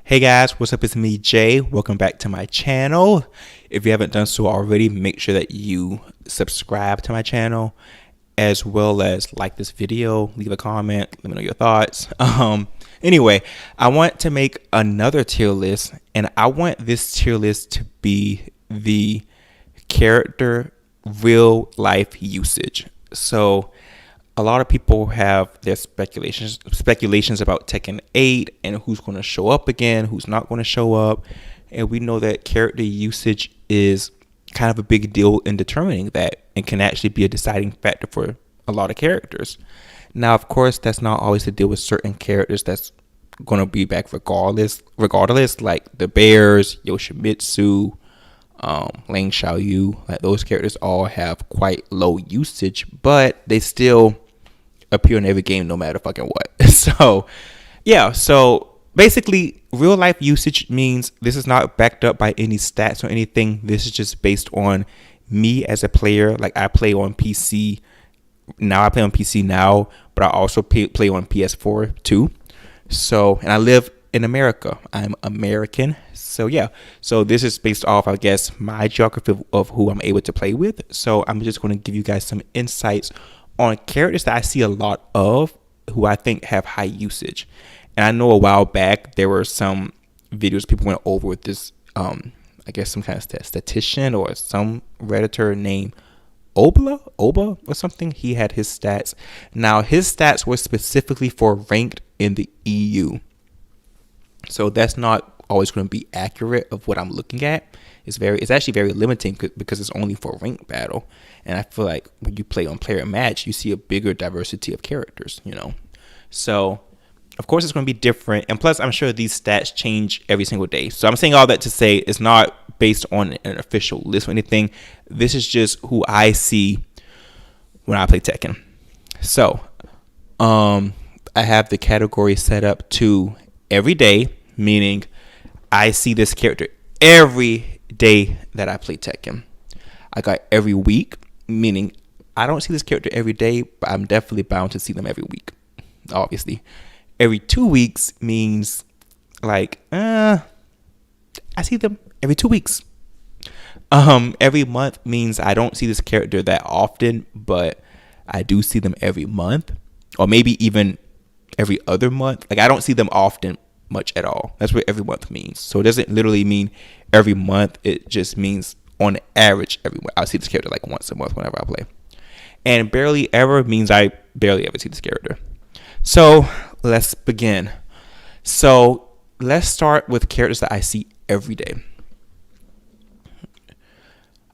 Hey guys, what's up? It's me, Jay. Welcome back to my channel. If you haven't done so already, make sure that you subscribe to my channel as well as like this video, leave a comment, let me know your thoughts. Anyway, I want to make another tier list, and I want this tier list to be the character real life usage. So a lot of people have their speculations about Tekken 8 and who's going to show up again, who's not going to show up. And we know that character usage is kind of a big deal in determining that and can actually be a deciding factor for a lot of characters. Now, of course, that's not always the deal with certain characters that's going to be back regardless, like the Bears, Yoshimitsu, Lang Xiaoyu. Like those characters all have quite low usage, but they still appear in every game no matter fucking what. So basically real life usage means this is not backed up by any stats or anything. This is just based on me as a player. Like I play on PC now, but I also play on PS4 too. So, and I live in America. I'm American. So this is based off, I guess, my geography of who I'm able to play with. So I'm just going to give you guys some insights on characters that I see a lot of who I think have high usage. And I know a while back there were some videos people went over with this, I guess some kind of statistician or some Redditor named Oba or something. He had his stats. Now his stats were specifically for ranked in the EU. So that's not always going to be accurate of what I'm looking at. It's actually very limiting because it's only for ranked battle. And I feel like when you play on player match, you see a bigger diversity of characters, So of course it's going to be different. And plus I'm sure these stats change every single day. So I'm saying all that to say it's not based on an official list or anything. This is just who I see when I play Tekken. So I have the category set up to every day, meaning I see this character every day that I play Tekken. I got every week, meaning I don't see this character every day, but I'm definitely bound to see them every week. Obviously, every 2 weeks means like I see them every 2 weeks. Every month means I don't see this character that often, but I do see them every month, or maybe even every other month. Like I don't see them often much at all. That's what every month means. So it doesn't literally mean every month. It just means on average every month. I'll see this character like once a month whenever I play. And barely ever means I barely ever see this character. So let's begin. So let's start with characters that I see every day.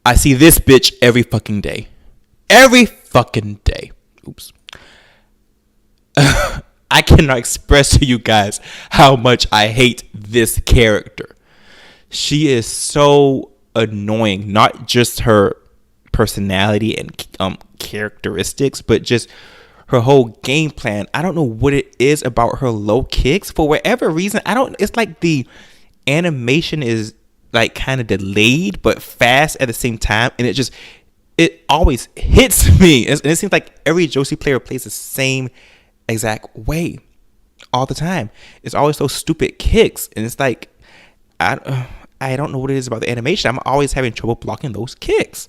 I see this bitch every fucking day. Every fucking day. Oops. I cannot express to you guys how much I hate this character. She is so annoying. Not just her personality and characteristics, but just her whole game plan. I don't know what it is about her low kicks. For whatever reason, it's like the animation is like kind of delayed but fast at the same time, and it always hits me. And it seems like every Josie player plays the same exact way all the time. It's always those stupid kicks, and it's like I don't know what it is about the animation. I'm always having trouble blocking those kicks,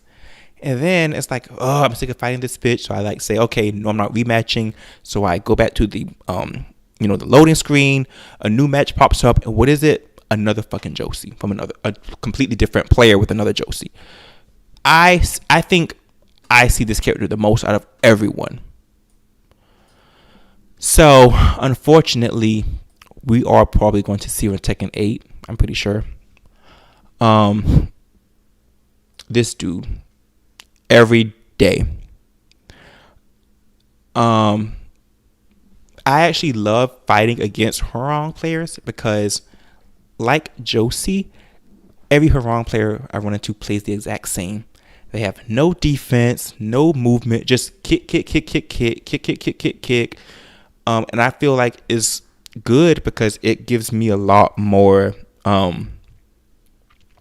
and then it's like, oh, I'm sick of fighting this bitch. So I like say, okay, no, I'm not rematching. So I go back to the the loading screen. A new match pops up, and what is it? Another fucking Josie from a completely different player with another Josie. I think I see this character the most out of everyone. So, unfortunately, we are probably going to see her in Tekken 8. I'm pretty sure. This dude, every day. I actually love fighting against Hurong players because, like Josie, every Hurong player I run into plays the exact same. They have no defense, no movement, just kick. And I feel like it's good because it gives me a lot more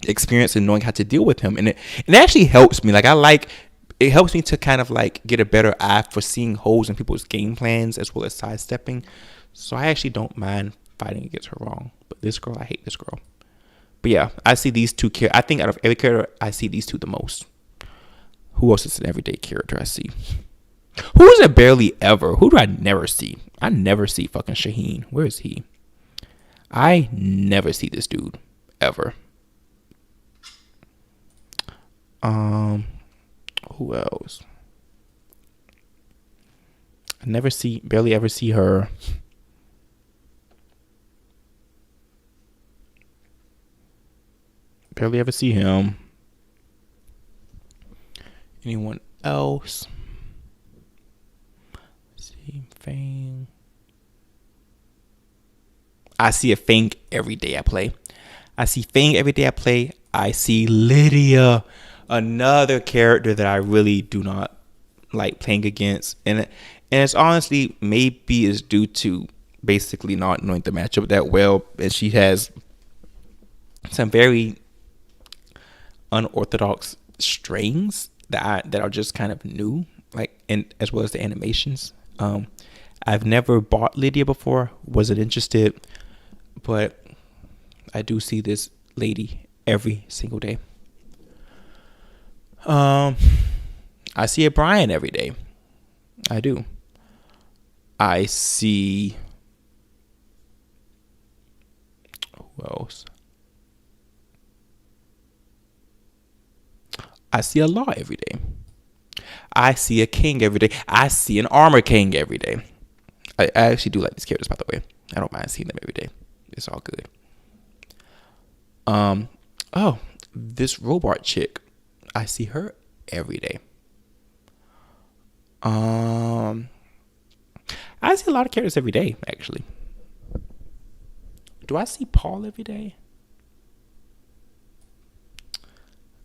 experience in knowing how to deal with him. And it actually helps me. It helps me to kind of like get a better eye for seeing holes in people's game plans as well as sidestepping. So I actually don't mind fighting against her wrong. But this girl. I hate this girl. But yeah, I see these two characters. I think out of every character, I see these two the most. Who else is an everyday character I see? Who is it barely ever? Who do I never see? I never see fucking Shaheen. Where is he? I never see this dude ever. Who else? I barely ever see her. Barely ever see him. Anyone else? See Fang. I see a Fang every day I play. I see Fang every day I play. I see Lydia, another character that I really do not like playing against, and it's honestly maybe is due to basically not knowing the matchup that well, and she has some very unorthodox strings that are just kind of new, like, and as well as the animations. I've never bought Lydia before, wasn't interested, but I do see this lady every single day. I see a Brian every day. I do. I see, who else? I see a Law every day. I see a King every day. I see an Armor King every day. I actually do like these characters, by the way. I don't mind seeing them every day. It's all good. Oh, this robot chick. I see her every day. I see a lot of characters every day, actually. Do I see Paul every day?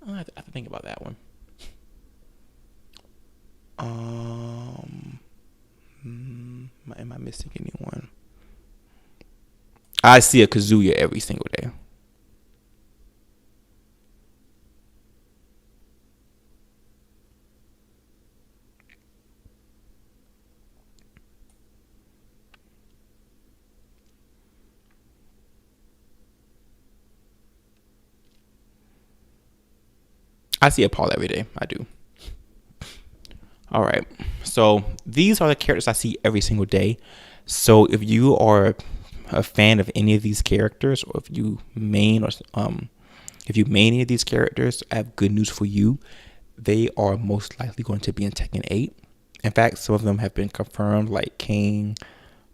I have to think about that one. Am I missing anyone? I see a Kazuya every single day. I see a Paul every day. I do. All right. So these are the characters I see every single day. So if you are a fan of any of these characters, or if you main any of these characters, I have good news for you. They are most likely going to be in Tekken 8. In fact, some of them have been confirmed, like King,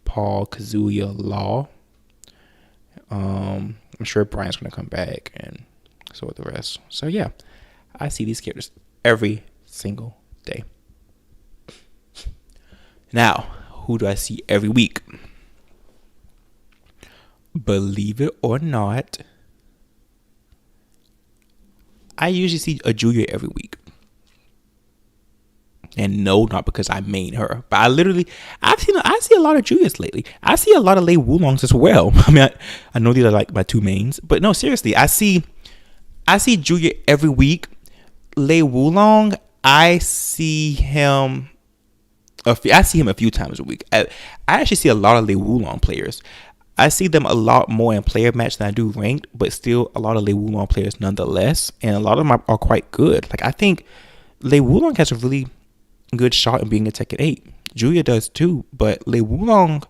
Paul, Kazuya, Law. I'm sure Brian's going to come back, and so with the rest. So yeah, I see these characters every single day. Now, who do I see every week? Believe it or not, I usually see a Julia every week. And no, not because I main her, but I see a lot of Julias lately. I see a lot of Lei Wulongs as well. I mean, I know these are like my two mains, but no, seriously, I see Julia every week. Lei Wulong, I see him a few times a week. I actually see a lot of Lei Wulong players. I see them a lot more in player match than I do ranked, but still a lot of Lei Wulong players nonetheless, and a lot of them are quite good. Like, I think Lei Wulong has a really good shot in being a Tekken 8. Julia does too, but Lei Wulong,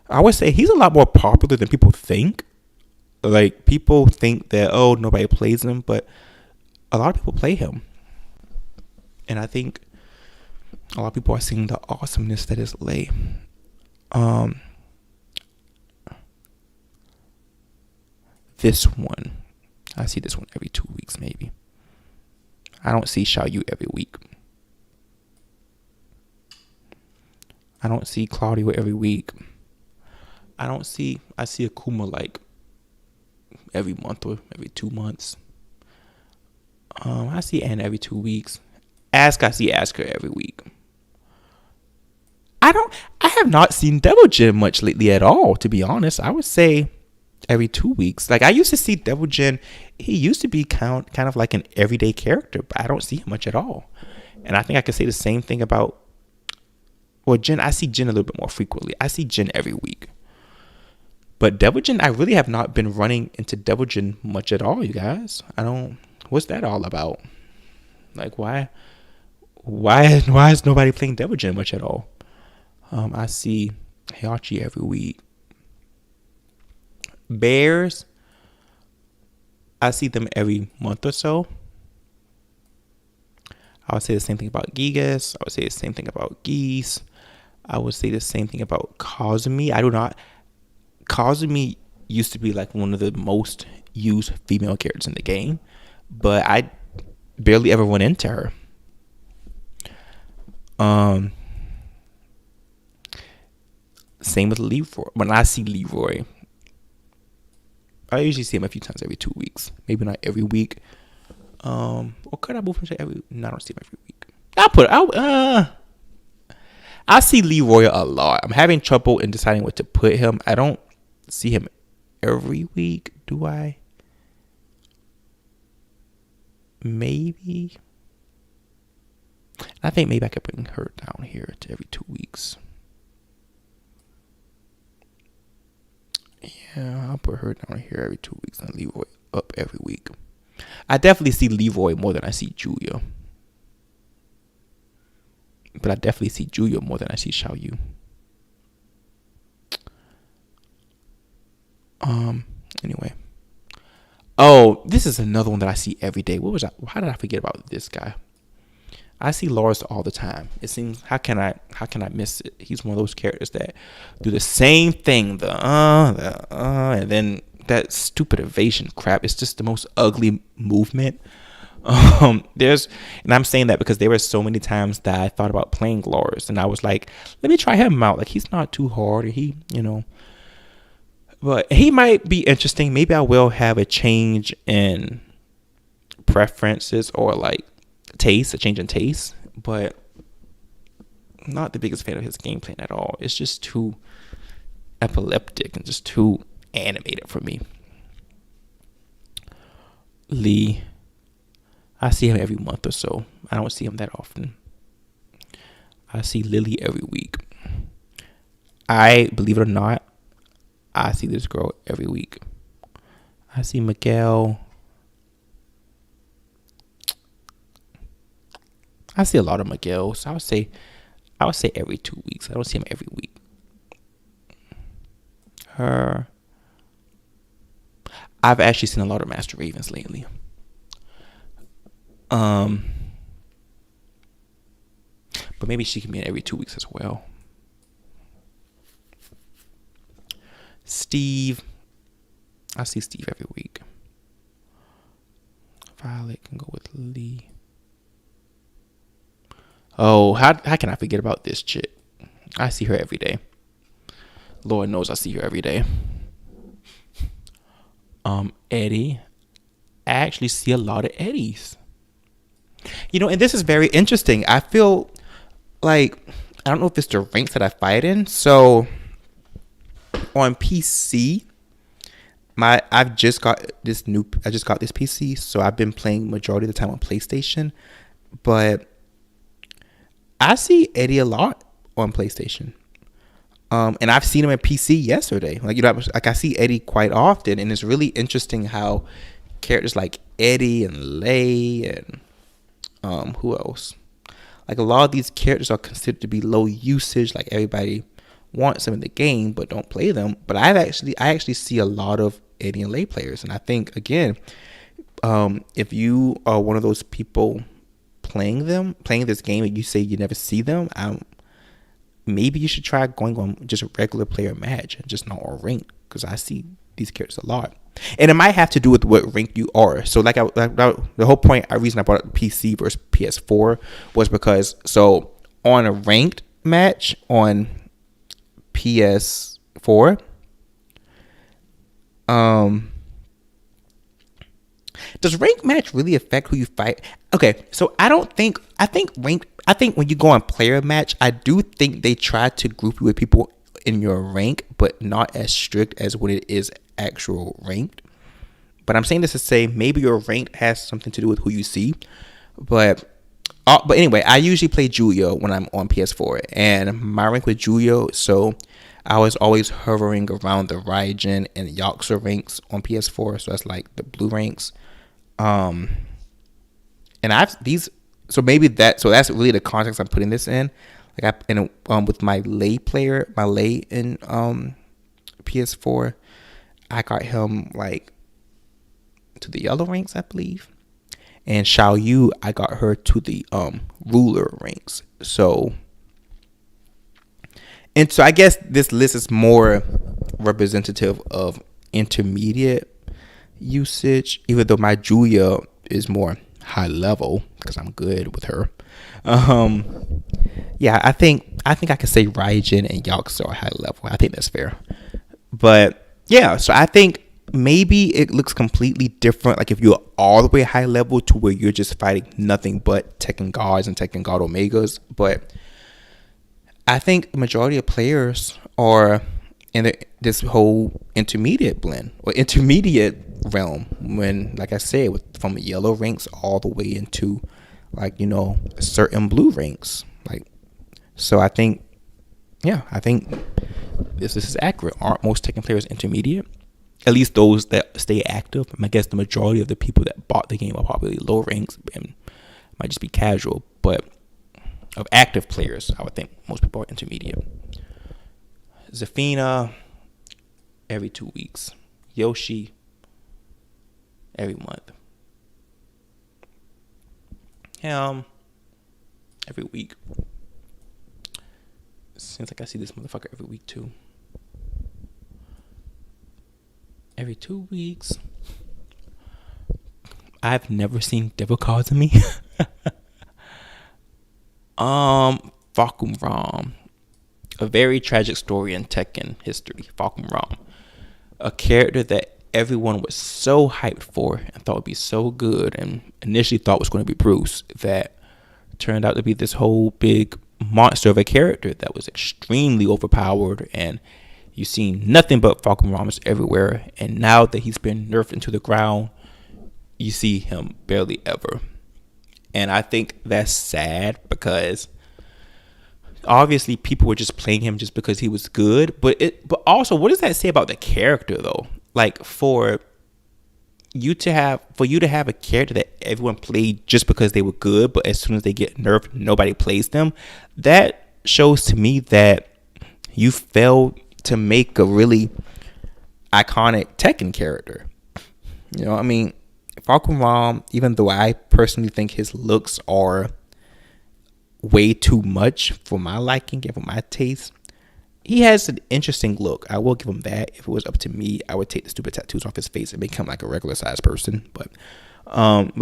I would say he's a lot more popular than people think. Like, people think that, oh, nobody plays him, but a lot of people play him. And I think a lot of people are seeing the awesomeness that is Lei. This one, I see this one every 2 weeks maybe. I don't see Xiaoyu every week. I don't see Claudio every week. I see Akuma like every month or every 2 months. I see Anna every 2 weeks. I see Asuka every week. I have not seen Devil Jin much lately at all, to be honest. I would say every 2 weeks. Like, I used to see Devil Jin. He used to be kind of like an everyday character, but I don't see him much at all. And I think I could say the same thing about, well, Jin. I see Jin a little bit more frequently. I see Jin every week. But Devil Jin, I really have not been running into Devil Jin much at all, you guys. I don't. What's that all about? Like, why is nobody playing Devil Jin much at all? I see Heihachi every week. Bears, I see them every month or so. I would say the same thing about Gigas. I would say the same thing about Geese. I would say the same thing about Kazumi. Kazumi used to be like one of the most used female characters in the game, but I barely ever went into her. Same with Leroy. When I see Leroy, I usually see him a few times every 2 weeks, maybe not every week. Or could I move him to every? No, I don't see him every week. I see Leroy a lot. I'm having trouble in deciding what to put him. I don't see him every week, do I? Maybe. I think maybe I could bring her down here to every 2 weeks. Yeah, I'll put her down here every 2 weeks and Leroy up every week. I definitely see Leroy more than I see Julia. But I definitely see Julia more than I see Xiaoyu. Anyway. Oh, this is another one that I see every day. How did I forget about this guy? I see Lars all the time. It seems how can I miss it? He's one of those characters that do the same thing, and then that stupid evasion crap. It's just the most ugly movement. And I'm saying that because there were so many times that I thought about playing Lars, and I was like, let me try him out. Like, he's not too hard, or but he might be interesting. Maybe I will have a change in preferences or like a change in taste, but I'm not the biggest fan of his gameplay at all. It's just too epileptic and just too animated for me. Lee, I see him every month or so. I don't see him that often. I see Lily every week. Believe it or not, I see this girl every week. I see Miguel. I see a lot of Miguel, so I would say every 2 weeks. I don't see him every week. Her. I've actually seen a lot of Master Ravens lately. But maybe she can be in every 2 weeks as well. Steve. I see Steve every week. Violet can go with Lee. Oh, how can I forget about this chick? I see her every day. Lord knows I see her every day. Eddie. I actually see a lot of Eddies. And this is very interesting. I feel like, I don't know if it's the ranks that I fight in. So on PC, I just got this PC, so I've been playing majority of the time on PlayStation, but I see Eddie a lot on PlayStation. And I've seen him at PC yesterday. Like I see Eddie quite often, and it's really interesting how characters like Eddie and Lei and who else? Like, a lot of these characters are considered to be low usage. Like, everybody wants them in the game but don't play them. But I actually see a lot of Eddie and Lei players, and I think, again, if you are one of those people playing this game and you say you never see them, maybe you should try going on just a regular player match and just not on rank, because I see these characters a lot. And it might have to do with what rank you are. So the whole point, reason I brought up PC versus PS4 was because, so on a ranked match on PS4, does rank match really affect who you fight? Okay, so I think when you go on player match, I do think they try to group you with people in your rank, but not as strict as when it is actual ranked. But I'm saying this to say maybe your rank has something to do with who you see. But anyway, I usually play Julio when I'm on PS4, and my rank with Julio, so I was always hovering around the Raijin and Yakuza ranks on PS4, so that's like the blue ranks. And I've these, so maybe that's really the context I'm putting this in. Like with my lay player, my lay in PS4, I got him like to the yellow ranks, I believe. And Xiao Yu, I got her to the ruler ranks. So I guess this list is more representative of intermediate usage, even though my Julia is more high level because I'm good with her. Yeah, I think I could say Raijin and Yakuza are high level. I think that's fair. But yeah, so I think maybe it looks completely different. Like if you're all the way high level to where you're just fighting nothing but Tekken gods and Tekken god omegas. But I think the majority of players are in this whole intermediate blend or intermediate realm. When, like I said, from yellow ranks all the way into like certain blue ranks. Like, so I think this is accurate. Aren't most Tekken players intermediate? At least those that stay active. I guess the majority of the people that bought the game are probably low ranks and might just be casual. But of active players, I would think most people are intermediate. Zafina, every 2 weeks. Yoshi, every month. Every week. Seems like I see this motherfucker every week too. Every 2 weeks. I've never seen Devil Cause-Me. Falcon Rom. A very tragic story in Tekken history. Falcon Rom. A character that everyone was so hyped for and thought would be so good and initially thought was going to be Bruce, that turned out to be this whole big monster of a character that was extremely overpowered, and you've seen nothing but Falcon Ramos everywhere. And now that he's been nerfed into the ground, you see him barely ever. And I think that's sad because obviously people were just playing him just because he was good. But also, what does that say about the character though? Like for you to have a character that everyone played just because they were good, but as soon as they get nerfed, nobody plays them. That shows to me that you failed to make a really iconic Tekken character. I mean, Falcon Rom, even though I personally think his looks are way too much for my liking and for my taste, he has an interesting look. I will give him that. If it was up to me, I would take the stupid tattoos off his face and make him like a regular sized person. But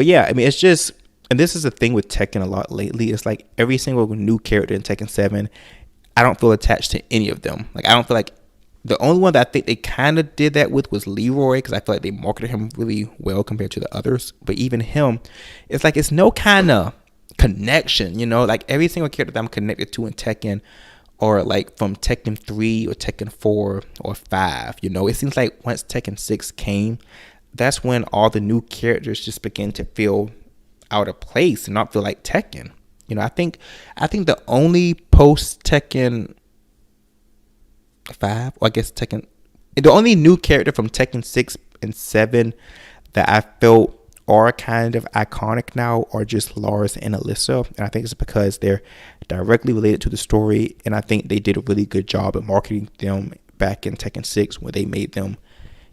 yeah, I mean, it's just, and this is the thing with Tekken a lot lately. It's like every single new character in Tekken 7, I don't feel attached to any of them. Like I don't feel like, the only one that I think they kind of did that with was Leroy, because I feel like they marketed him really well compared to the others. But even him, it's like it's no kind of connection, like every single character that I'm connected to in Tekken, or like from Tekken 3 or Tekken 4 or 5, it seems like once Tekken 6 came, that's when all the new characters just begin to feel out of place and not feel like Tekken. I think the only post Tekken 5, or I guess the only new character from Tekken 6 and 7 that I felt are kind of iconic now are just Lars and Alyssa, and I think it's because they're directly related to the story, and I think they did a really good job of marketing them back in Tekken 6 when they made them,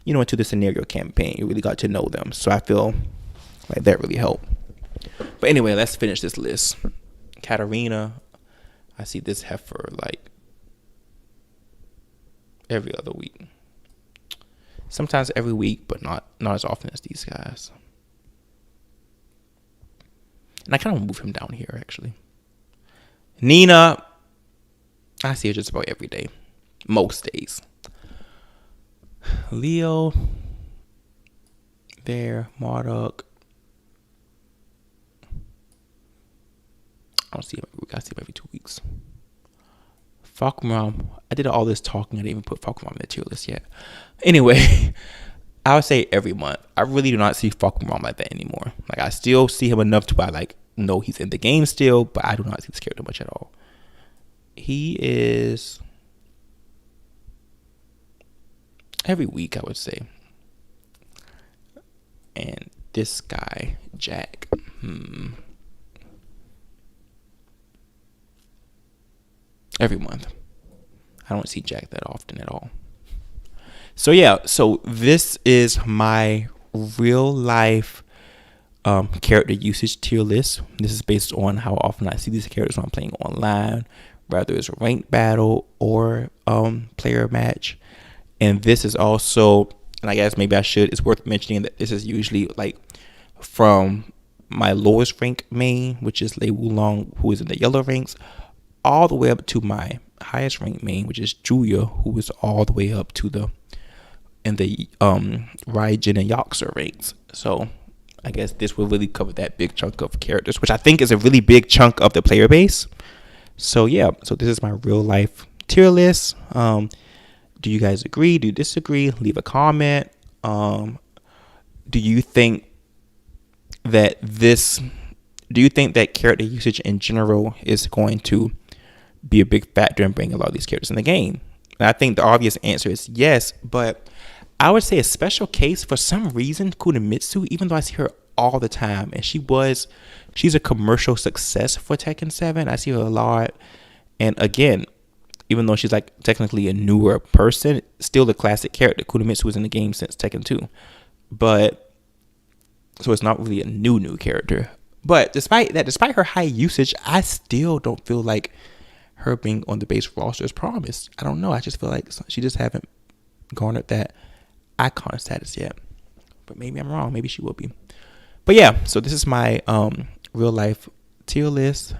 into the scenario campaign. You really got to know them, so I feel like that really helped. But anyway, let's finish this list. Katarina, I see this heifer like every other week, sometimes every week, but not as often as these guys. And I kind of move him down here actually. Nina, I see her just about every day, most days. Leo, there. Marduk, I don't see him every week. I see him every 2 weeks. Falcon Rom, I did all this talking. I didn't even put Falcon Rom in the tier list yet. Anyway, I would say every month. I really do not see Falcon Rom like that anymore. Like I still see him enough to where I like know he's in the game still, but I do not see this character much at all. He is every week, I would say. And this guy, Jack, every month. I don't see Jack that often at all. So yeah, so this is my real life character usage tier list. This is based on how often I see these characters when I'm playing online, whether it's a ranked battle or player match. And this is also, and I guess maybe I should, it's worth mentioning that this is usually like from my lowest rank main, which is Lei Wulong, who is in the yellow ranks, all the way up to my highest ranked main, which is Julia, who is all the way up to the Raijin and Yakuza ranks. So I guess this will really cover that big chunk of characters, which I think is a really big chunk of the player base. So yeah, so this is my real life tier list. Do you guys agree? Do you disagree? Leave a comment. Do you think that character usage in general is going to be a big factor in bringing a lot of these characters in the game? And I think the obvious answer is yes, but I would say a special case for some reason, Kunimitsu, even though I see her all the time, and she's a commercial success for Tekken 7. I see her a lot. And again, even though she's like technically a newer person, still a classic character. Kunimitsu was in the game since Tekken 2. But so it's not really a new character. But despite her high usage, I still don't feel like her being on the base roster is promised. I don't know. I just feel like she just haven't garnered that icon status yet. But maybe I'm wrong. Maybe she will be. But yeah, so this is my real life tier list.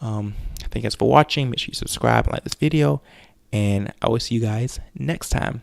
Thank you guys for watching. Make sure you subscribe and like this video. And I will see you guys next time.